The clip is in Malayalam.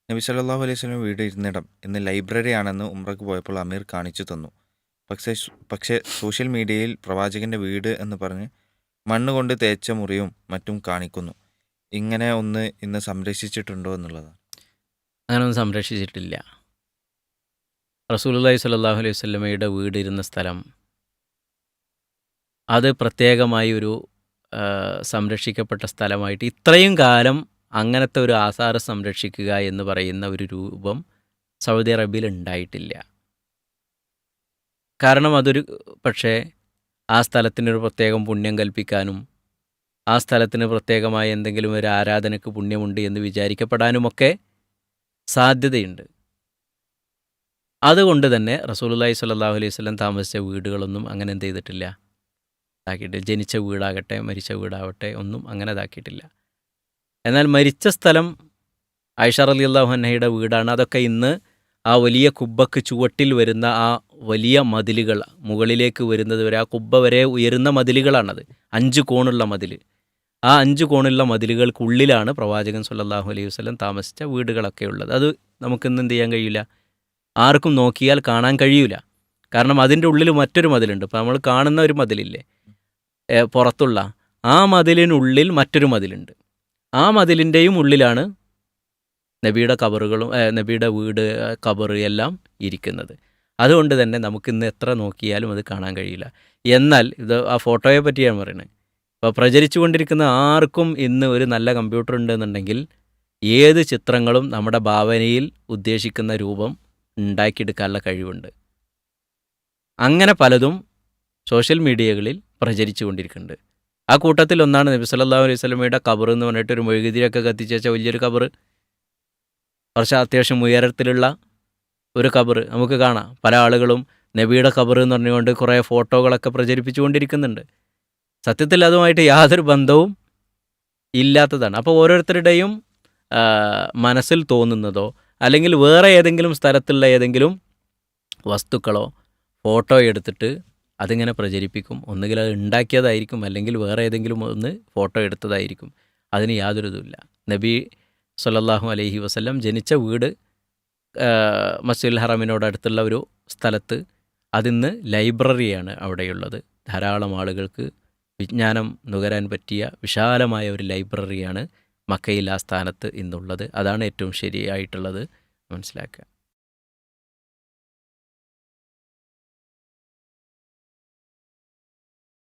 നബി സല്ലല്ലാഹു അലൈഹി വസല്ലം വീട് ഇരുന്നിടം ഇന്ന് ലൈബ്രറിയാണെന്ന് ഉംറയ്ക്ക് പോയപ്പോൾ അമീർ കാണിച്ചു തന്നു. പക്ഷേ സോഷ്യൽ മീഡിയയിൽ പ്രവാചകന്റെ വീട് എന്ന് പറഞ്ഞ് മണ്ണ് കൊണ്ട് തേച്ച മുറിയും മറ്റും കാണിക്കുന്നു. ഇങ്ങനെ ഒന്ന് ഇന്ന് സംരക്ഷിച്ചിട്ടുണ്ടോ എന്നുള്ളതാണ്. അങ്ങനെയൊന്നും സംരക്ഷിച്ചിട്ടില്ല. റസൂലുള്ളാഹി സ്വല്ലല്ലാഹു അലൈഹി വസല്ലമയുടെ വീടിരുന്ന സ്ഥലം അത് പ്രത്യേകമായി ഒരു സംരക്ഷിക്കപ്പെട്ട സ്ഥലമായിട്ട് ഇത്രയും കാലം അങ്ങനത്തെ ഒരു ആസാരം സംരക്ഷിക്കുക എന്ന് പറയുന്ന ഒരു രൂപം സൗദി അറേബ്യയിൽ ഉണ്ടായിട്ടില്ല. കാരണം അതൊരു പക്ഷേ ആ സ്ഥലത്തിനൊരു പ്രത്യേകം പുണ്യം കൽപ്പിക്കാനും ആ സ്ഥലത്തിന് പ്രത്യേകമായ എന്തെങ്കിലും ഒരു ആരാധനയ്ക്ക് പുണ്യമുണ്ട് എന്ന് വിചാരിക്കപ്പെടാനുമൊക്കെ സാധ്യതയുണ്ട്. അതുകൊണ്ട് തന്നെ റസൂലുള്ളാഹി സ്വല്ലല്ലാഹു അലൈഹി വസല്ലം താമസിച്ച വീടുകളൊന്നും അങ്ങനെ എന്ത് ചെയ്തിട്ടില്ല, ഇതാക്കിയിട്ടില്ല. ജനിച്ച വീടാകട്ടെ മരിച്ച വീടാവട്ടെ ഒന്നും അങ്ങനെ ഇതാക്കിയിട്ടില്ല. എന്നാൽ മരിച്ച സ്ഥലം ആയിഷ റളിയല്ലാഹു അൻഹയുടെ വീടാണ്. അതൊക്കെ ഇന്ന് ആ വലിയ കുബ്ബക്ക് ചുവട്ടിൽ വരുന്ന ആ വലിയ മതിലുകൾ മുകളിലേക്ക് വരുന്നത് വരെ ആ കുബ്ബ വരെ ഉയരുന്ന മതിലുകളാണത്. 5 കോണുള്ള മതിൽ. ആ 5 കോണുള്ള മതിലുകൾക്കുള്ളിലാണ് പ്രവാചകൻ സ്വല്ലല്ലാഹു അലൈഹി വസല്ലം താമസിച്ച വീടുകളൊക്കെ ഉള്ളത്. അത് നമുക്കിന്ന് എന്ത് ചെയ്യാൻ കഴിയില്ല, ആർക്കും നോക്കിയാൽ കാണാൻ കഴിയൂല. കാരണം അതിൻ്റെ ഉള്ളിൽ മറ്റൊരു മതിലുണ്ട്. ഇപ്പോൾ നമ്മൾ കാണുന്ന ഒരു മതിലില്ലേ പുറത്തുള്ള, ആ മതിലിനുള്ളിൽ മറ്റൊരു മതിലുണ്ട്. ആ മതിലിൻ്റെയും ഉള്ളിലാണ് നബിയുടെ കബറുകളും നബിയുടെ വീട് കബർ എല്ലാം ഇരിക്കുന്നത്. അതുകൊണ്ട് തന്നെ നമുക്കിന്ന് എത്ര നോക്കിയാലും അത് കാണാൻ കഴിയില്ല. എന്നാൽ ഇത് ആ ഫോട്ടോയെ പറ്റിയാണ് പറയുന്നത്. ഇപ്പോൾ പ്രചരിച്ചു കൊണ്ടിരിക്കുന്ന ആർക്കും ഇന്ന് ഒരു നല്ല കമ്പ്യൂട്ടർ ഉണ്ടെന്നുണ്ടെങ്കിൽ ഏത് ചിത്രങ്ങളും നമ്മുടെ ഭാവനയിൽ ഉദ്ദേശിക്കുന്ന രൂപം ഉണ്ടാക്കിയെടുക്കാനുള്ള കഴിവുണ്ട്. അങ്ങനെ പലതും സോഷ്യൽ മീഡിയകളിൽ പ്രചരിച്ചു കൊണ്ടിരിക്കുന്നുണ്ട്. ആ കൂട്ടത്തിൽ ഒന്നാണ് നബി സല്ലല്ലാഹു അലൈഹി വസല്ലമയുടെ ഖബർ എന്ന് പറഞ്ഞിട്ട് ഒരു മെഴുകുതിരിയൊക്കെ കത്തിച്ച് വെച്ച വലിയൊരു ഖബർ, കുറച്ച് അത്യാവശ്യം ഉയരത്തിലുള്ള ഒരു ഖബർ നമുക്ക് കാണാം. പല ആളുകളും നബിയുടെ ഖബർ എന്ന് പറഞ്ഞുകൊണ്ട് കുറേ ഫോട്ടോകളൊക്കെ പ്രചരിപ്പിച്ചു കൊണ്ടിരിക്കുന്നുണ്ട്. സത്യത്തിൽ അതുമായിട്ട് യാതൊരു ബന്ധവും ഇല്ലാത്തതാണ്. അപ്പോൾ ഓരോരുത്തരുടെയും മനസ്സിൽ തോന്നുന്നതോ അല്ലെങ്കിൽ വേറെ ഏതെങ്കിലും സ്ഥലത്തുള്ള ഏതെങ്കിലും വസ്തുക്കളോ ഫോട്ടോ എടുത്തിട്ട് അതിങ്ങനെ പ്രചരിപ്പിക്കും. ഒന്നുകിൽ അത് ഉണ്ടാക്കിയതായിരിക്കും, അല്ലെങ്കിൽ വേറെ ഏതെങ്കിലും ഒന്ന് ഫോട്ടോ എടുത്തതായിരിക്കും. അതിന് യാതൊരു ഇതുമില്ല. നബി സ്വല്ലല്ലാഹു അലൈഹി വസല്ലം ജനിച്ച വീട് മസ്ജിദുൽ ഹറമിനോടടുത്തുള്ള ഒരു സ്ഥലത്ത്, അതിന്ന് ലൈബ്രറിയാണ് അവിടെയുള്ളത്. ധാരാളം ആളുകൾക്ക് വിജ്ഞാനം നുകരാൻ പറ്റിയ വിശാലമായ ഒരു ലൈബ്രറിയാണ് മക്കയിൽ ആ സ്ഥാനത്ത് ഇന്നുള്ളത്. അതാണ് ഏറ്റവും ശരിയായിട്ടുള്ളത് മനസ്സിലാക്കുക.